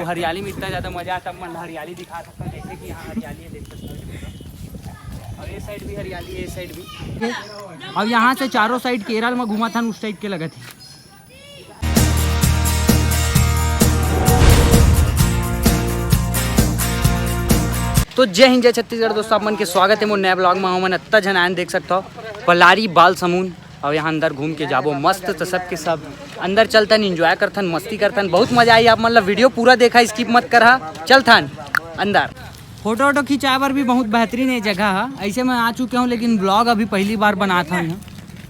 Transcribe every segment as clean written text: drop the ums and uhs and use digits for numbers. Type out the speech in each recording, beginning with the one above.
हरियाली में इतना ज़्यादा मज़ा आता है, हरियाली दिखा सकता हूँ। जैसे कि यहाँ हरियाली है, देख सकते हो। और ये साइड भी हरियाली है, ये साइड भी। अब यहाँ से चारों साइड केरल में घुमा था, उस टाइप के लगे थे। तो जय हिंद जय छत्तीसगढ़ दोस्तों, आप मन के स्वागत है मोर नया ब्लॉग में। मन अत्ता जन आयन देख सकता हो पलारी बाल समून। और यहाँ अंदर घूम के जाबो मस्त, तो सब के सब अंदर चलतन, इंजॉय करथन, मस्ती करथन, बहुत मजा आई। आप मतलब वीडियो पूरा देखा, स्किप मत करा, चलथन अंदर। फोटो वोटो खिंचाए पर भी बहुत बेहतरीन है जगह है। ऐसे मैं आ चुके हूँ, लेकिन ब्लॉग अभी पहली बार बनाता हूँ।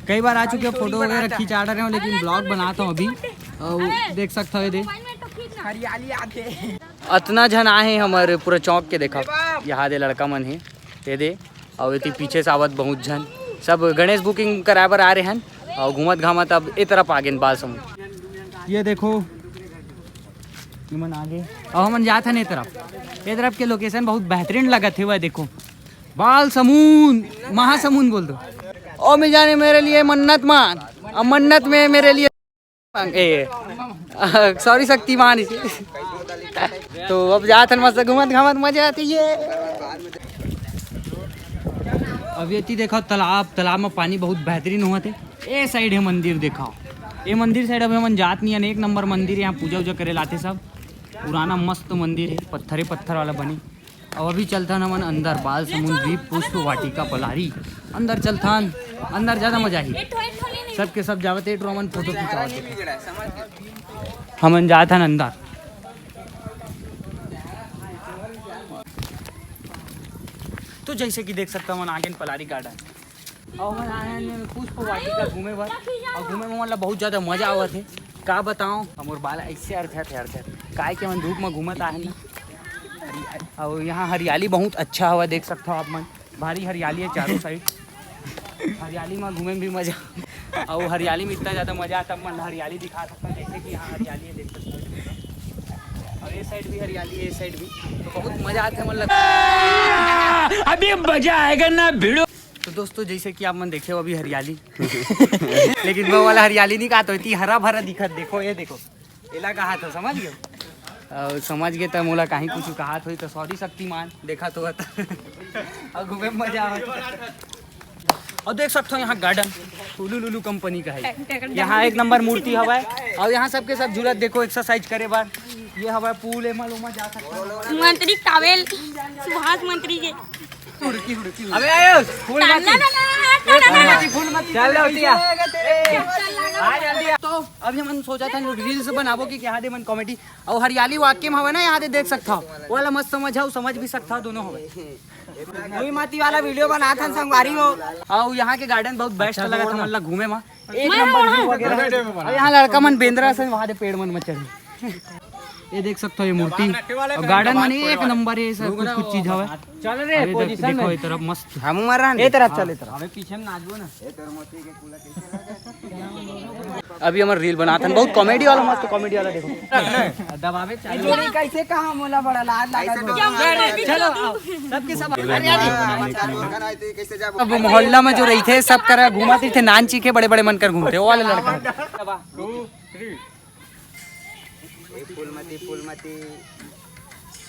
कई बार आ चुके हैं, फोटो वगैरह खिंचा रहे हूँ, लेकिन ब्लॉग बनाता हूँ अभी। और देख सकते हो ये हरियाली आके अतना जन आए हैं हमारे पूरे चौक के। देखा यहाँ दे लड़का मन है ये दे, और ये पीछे से आवत बहुत जन, सब गणेश बुकिंग कराए बर आ रहे हैं। और घूमत घामत अब ए तरफ आ गए बाल समूह। ये देखो मन आगे, और हम जाते हैं ये तरफ के लोकेशन बहुत बेहतरीन लगा थे। वह देखो बाल समून, महासमून बोल दो। और मैं जाने मेरे लिए मन्नत मान, और मन्नत में मेरे लिए सॉरी शक्तिमान इसे। तो अब जाते हैं मस्त घूमत घामत, मजा आती है। अब ये देखो तालाब में पानी बहुत बेहतरीन हुआ थे। ए साइड है मंदिर, देखो ये मंदिर साइड अब हम जात नहीं है। एक नंबर मंदिर है, यहाँ पूजा वूजा करे लाते सब। पुराना मस्त मंदिर है, पत्थर वाला बनी। और अभी चलता हमन अंदर बाल समून द्वीप पुष्प वाटिका पलारी। अंदर चलथन, अंदर ज़्यादा मजा ही। सबके सब जावते हमन फोटो खिंचावते, हमन जाथन अंदर। तो जैसे कि देख सकता हूँ आगे पलारी गार्डन, और मैं आए पुष्प वाटिका घूमे बर। और घूमे में मतलब बहुत ज़्यादा मजा आवत है। का बताऊँ, हमर बाल ऐसे अर्थ काय के मन धूप में घूमत आए ना। और यहाँ हरियाली बहुत अच्छा हुआ, देख सकते हो आप मन, भारी हरियाली है चारों साइड। हरियाली में घूमे में भी मजा, और हरियाली में इतना ज़्यादा मजा आता है, मन हरियाली दिखा सकता हूँ। जैसे कि यहाँ हरियाली है, देख सकते हो। और ये साइड भी हरियाली है, ये साइड भी, तो बहुत मजा आता है। मतलब अभी मजा आएगा ना भिड़ो। तो दोस्तों जैसे कि आप मन देखे हो अभी हरियाली लेकिन वो वाला हरियाली नहीं कहा, तो इतनी हरा भरा दिखत। देखो ये देखो, एला कहा था, समझ गए। और समझ गए तो मोला कहीं कुछ कहा तो सॉरी शक्तिमान, देखा तो और घूमे में मजा आवा। और देख सकते हो यहाँ गार्डन लुलू कंपनी का है। यहाँ एक नंबर मूर्ति हवा है। और यहाँ सबके सब झूलत देखो, एक्सरसाइज करे बार। ये हवा पूल है, मालूम जा सकता मंत्री टावेल सुभाष मंत्री के अबे आयो फूल मत चल होतिया आ जल्दी। तो अभी हम सोचा था रील्स बनाबो कि यहाँ दे मन कॉमेडी। और हरियाली वाक्य में हवा ना, यहाँ दे देख सकता हो वो वाला मस्त समझ भी सकता हो, दोनों हवे। वही माती वाला वीडियो बना था संगवारी हो। और यहाँ के गार्डन बहुत बेस्ट लगा था, मतलब घूमे में एक नंबर वगैरह। और यहाँ लड़का मन बेंद्रा से वहाँ दे पेड़ मन में चढ़े। ये देख सकते हो ये मूर्ति, और गार्डन में एक नंबर है। सब कुछ चीज हवा। चल रे पोजीशन देखो, ये तरफ मस्त हम मार रहा है, ये तरफ चल, इधर हमें पीछे में नाचबो ना। अभी हमर रील बनाते हैं, बहुत कॉमेडी वाला, मस्त कॉमेडी वाला। देखो दबावे चालू कैसे कहां मोला बड़ा लाज लगा। चलो सबके सब कैसे जाबो। अब मोहल्ला में जो रही थे सब कर घुमाते थे, नान चीखे बड़े बड़े मन कर घूमते वो वाले लड़का। फूलमती फूलमती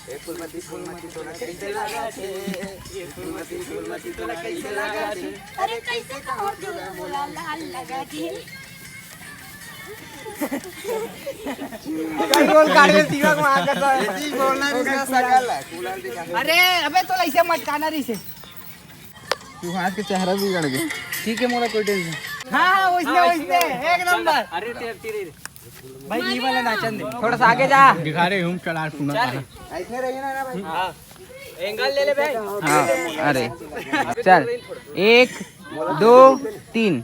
ए फूलमती फूलमती तोरा कैसे लगा छे, ये फूलमती फूलमती तोरा कैसे लगा छे, अरे कैसे कहो जो बोला लाल लगा छे। कई बोल गाड़ी तीवा को आ गया है, जी बोलना इसका सकल है कूलर दिखा। अरे अबे तो ऐसे मत काना री से, तू हाथ के चेहरा बिगड़ गया। ठीक है मोरा कोई टेंशन। हां वैसे एक नंबर। अरे तेरे भाई ये वाला नाचन दे, थोड़ा सा आगे जा, दिखा रहे हम चढ़ा सुना ऐसे रहिए ना भाई। हां एंगल ले ले भाई। हां अरे चल 1 2 3।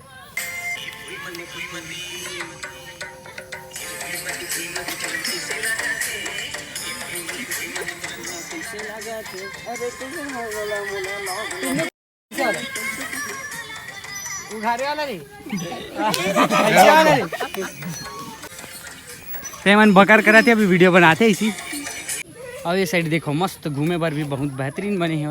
उघारे वाला रे ऐसे वाला रे मन बकर कराते, अभी वीडियो बनाते इसी। और ये साइड देखो मस्त घूमे पर भी बहुत बेहतरीन बने हैं।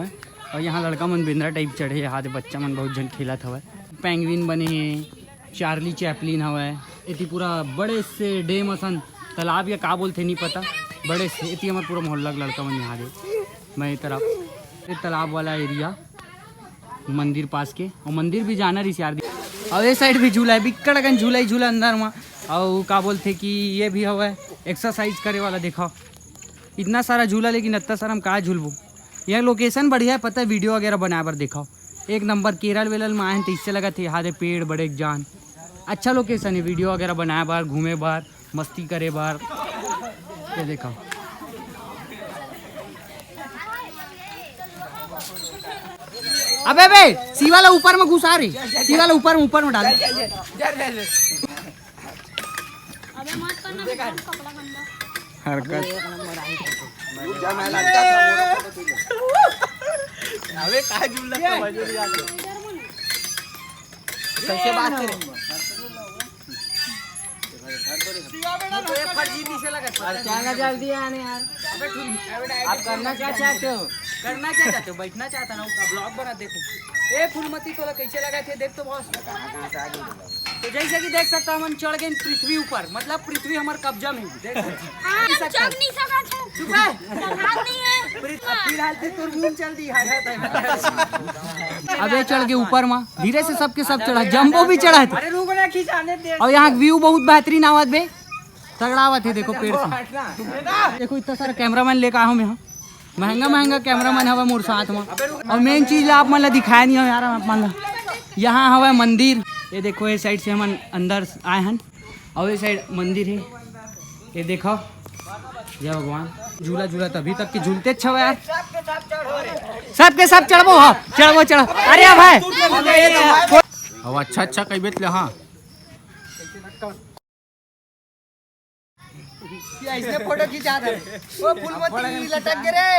और यहाँ लड़का मन बिंद्रा टाइप चढ़े, यहाँ बच्चा मन बहुत जन खेलत हवा। पेंगुइन बने हैं, चार्ली चैपलिन हवा। इतनी पूरा बड़े से डैम असन तालाब या का बोलते नहीं पता, बड़े से इतनी हमारे पूरा मोहल्ला का लड़का मन यहाँ दे मैं ये तरफ ये तालाब वाला एरिया मंदिर पास के और मंदिर भी जाना रही यार। और ये साइड भी झूला है बिकड़गन झूला ही झूला अंदर में। और का बोलते कि ये भी हवा एक्सरसाइज करे वाला देखा इतना सारा झूला लेकिन इतना सारा हम कहाँ झूलबू। यह लोकेशन बढ़िया है पता है वीडियो वगैरह बनाए बार देखा एक नंबर केरल वेरल में आए तो इससे लगा थे यहाँ पेड़ बड़े जान अच्छा लोकेशन है वीडियो वगैरह बनाए बार घूमे बार मस्ती करे बार। ये देखा अबे बे सी वाला ऊपर में घुसा रही सी वाला ऊपर में डाल हरकत अबे काय झूलना कैसे बात करें जल्दी आने यार। आप करना क्या चाहते हो बैठना चाहता ना ब्लॉग बना देखो ए फूलमती तोला कैसे लगा थे देख तो बॉस। तो जैसे कि देख सकता हम चढ़ गए पृथ्वी ऊपर मतलब पृथ्वी हमारे कब्जा में देख फिलहाल चल दी अबे चढ़ गए ऊपर माँ धीरे से सबके सब चढ़ा जम्बो भी चढ़ा थे। और यहाँ व्यू बहुत बेहतरीन आवाज बे तगड़ा आवत है देखो पेड़ से देखो इतना सारा कैमरामैन लेकर आया हूँ यहाँ महंगा कैमरामैन हवा मोर साथ में। और मेन चीज आप मतलब दिखाया नहीं हो यार मतलब यहाँ हवा मंदिर ये देखो ये साइड से हम अंदर आए हैं और ये साइड मंदिर है ये देखो जय भगवान। झूला तभी तक कि झूलते अच्छा हुआ यार सबके सब चढ़बो हाँ चढ़ो अरे भाई अब अच्छा कई बेच ले। हाँ इसने फोटो खींचा था वो फूलमती लटक गए रे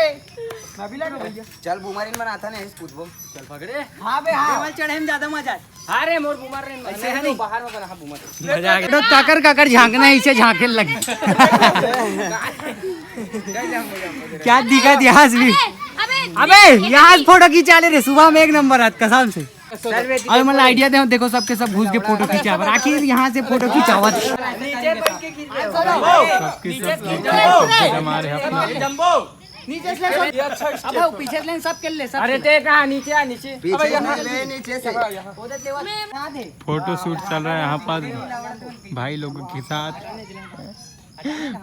चल बुमारी में आता नहीं पूछबो चल पकड़े। हां बे हां चढ़े में ज्यादा मजा है। अरे मोर बुमार रे ऐसे है नहीं बाहर में करा बुमार मजा आ गया तो काकर झांकना इसे झांके लगे क्या दिखा यहाँ भी अबे यहाँ फोटो खींचा ले रे सुबह में एक नंबर है कसम से। और मतलब आइडिया दे देखो सबके सब घुस के फोटो खींचा आखिर यहाँ से फोटो खींचावा नीचे से अब पीछे लेन सब के ले सब। अरे ते कहां नीचे आ नीचे नीचे से फोटो शूट चल रहा है यहाँ पर भाई लोगों के साथ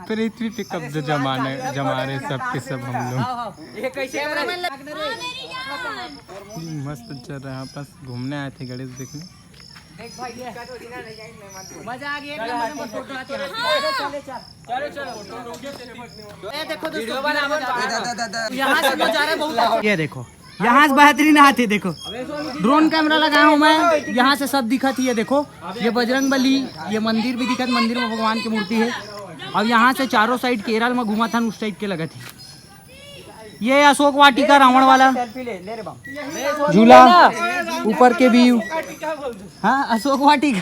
पृथ्वी पे कब्जा जमा रहे सबके सब हम लोग ये कैसे मस्त चल रहा है। यहाँ पास घूमने आए थे गणेश देखने देख भाई ये मजा आ गया एक नंबर में फोटो आती है। चलो ये देखो दोस्तों यहाँ से नजारा बहुत ये देखो यहाँ से बेहतरीन हाथी देखो ड्रोन कैमरा लगाया हूँ मैं यहाँ से सब दिखत ही है देखो ये बजरंग बली ये मंदिर भी दिखत मंदिर में भगवान की मूर्ति है। अब यहाँ से चारों साइड केरल में घुमा था उस टाइप के लगे थे। ये अशोक वाटिका रावण वाला झूला ऊपर के व्यू हाँ अशोक वाटिका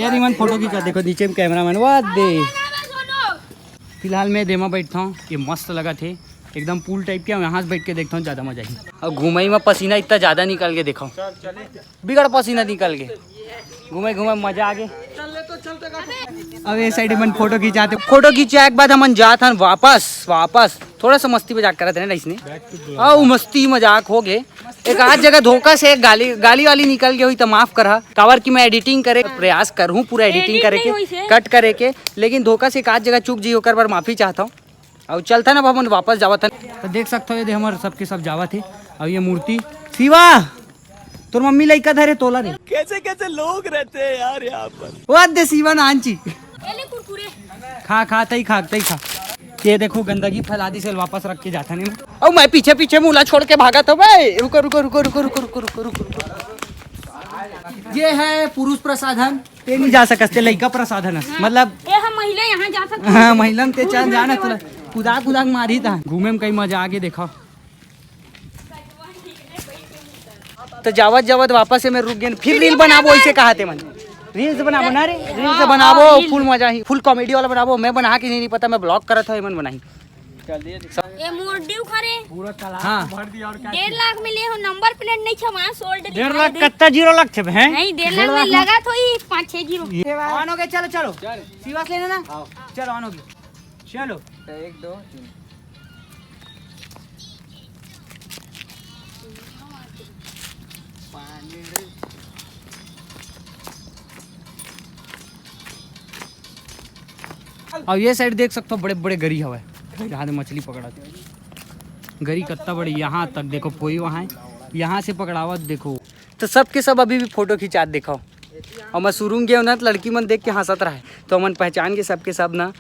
यार इमन फोटो खींचा देखो नीचे में कैमरामैन वाह दे। फिलहाल मैं देमा बैठता हूँ ये मस्त लगा थे एकदम पूल टाइप के यहाँ से बैठ के देखता हूँ ज्यादा मजा आई। और घुमाई में पसीना इतना ज्यादा निकल के देखा बिगड़ पसीना निकल के घूमे मजा आ गए। अब ये साइड में फोटो खींचाते फोटो खींचा के बाद हम जाते वापस थोड़ा सा मस्ती मजाक करा थे ना इसने और मस्ती मजाक हो गए एक आध जगह धोखा से गाली वाली निकल गई हुई तो माफ करा कावर की मैं एडिटिंग करे प्रयास करूँ पूरा एडिटिंग करे के कट करे के लेकिन धोखा से एक आध जगह चूक जी होकर बार माफी चाहता हूँ। और चलता ना बाबा वापस जावा था तो देख सकते हो ये हमारे सबके सब जावा थे। और ये मूर्ति शिवा तोर मम्मी लइका धरे तोला रे कैसे लोग रहते हैं यार यहाँ पर वो दे शिवा नांची खा ये देखो गंदगी फैला दी से वापस रख के जाता नहीं और मैं पीछे मुला छोड़ के भागा था भाई रुको ये है पुरुष प्रसाधन ते नहीं जा सकते लइका प्रसाधन है मतलब महिला यहाँ जा सकते हाँ महिला ते चांद जाना कुदाक मारी था घूमे में कहीं मजा आगे देखा तो जावत वापस से मैं रुक गया फिर रील बनाबो ऐसे कहा थे मन रील्स बनाबो ना रे रील्स बनाबो फुल मजा ही फुल कॉमेडी वाला बनाबो मैं बना के नहीं पता मैं ब्लॉग करा था मन बनाई ये मोरडीव खरे पूरा तालाब भर दिया और 1.5 लाख में ले हो नंबर प्लेट नहीं छ वहां सोल्ड 1.5 लाख कितना 0 लाख छे हैं नहीं 1.5 लाख में लगा तो ही 5-6 जीरो ऑन हो गया चलो शिवास लेना ना चलो ऑन हो गया चलो 1 2 3 और ये साइड देख सकते हो बड़े बड़े गरी हवा है, जहाँ से मछली पकड़ा गरी कितना बड़ी, यहाँ तक देखो कोई वहाँ है, यहाँ से पकड़ावा देखो। तो सब के सब अभी भी फोटो खिंचात देखो, और मैं शुरू गया ना तो लड़की मन देख के हंसत रहा है, तो हमन पहचान के सबके सब ना,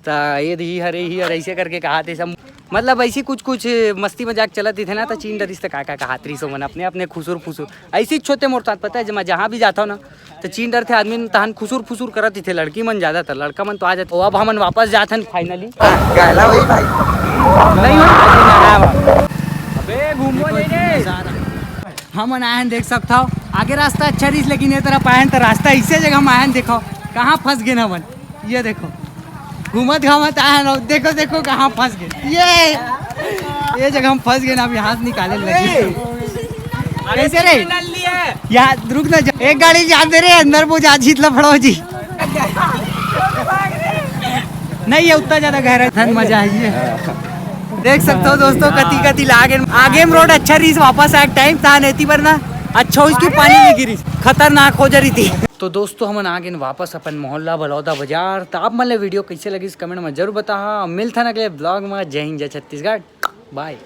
तो ये ही हरे ही और ऐसे करके कहा थे सब, मतलब ऐसी कुछ कुछ मस्ती मजाक चलत थे ना, तो चीन डरिस का कहा रही सो मन अपने अपने खुसुर फुसुर ऐसी छोटे मोर साथ पता है, जब मैं जहाँ भी जाता हूँ ना तो चीन डर थे आदमी तहन खुसुर फुसुर करत थे, लड़की मन ज्यादातर, लड़का मन तो आ जाते। अब हमन वापस जाते हैं फाइनली, अबे घूमो ले हमन आए देख सकता हो, आगे रास्ता अच्छा रही लेकिन ये तरफ आए तो रास्ता इसे जगह हम आए देखो कहाँ फंस गए हमन, ये देखो घूमत घामत आए ना, देखो देखो कहाँ फंस गए, ये जगह हम फंस गए ना, अब यहाँ से निकाले लगे कैसे रे यहाँ रुक ना, एक गाड़ी जान दे रहे अंदर वो जा जीत लफड़ो जी नहीं है उतना ज्यादा गहरा था, मजा है देख सकते हो दोस्तों, कति कति आगे में रोड अच्छा रही, वापस आए टाइम था नहीं पर ना अच्छा उसकी पानी में गिरी, खतरनाक हो जा रही थी। तो दोस्तों हम आगे वापस अपन मोहल्ला बलौदा बाजार, तो आप मतलब वीडियो कैसे लगी इस कमेंट में जरूर बता, मिलता ना अगले ब्लॉग में। जय हिंद जय छत्तीसगढ़, बाय।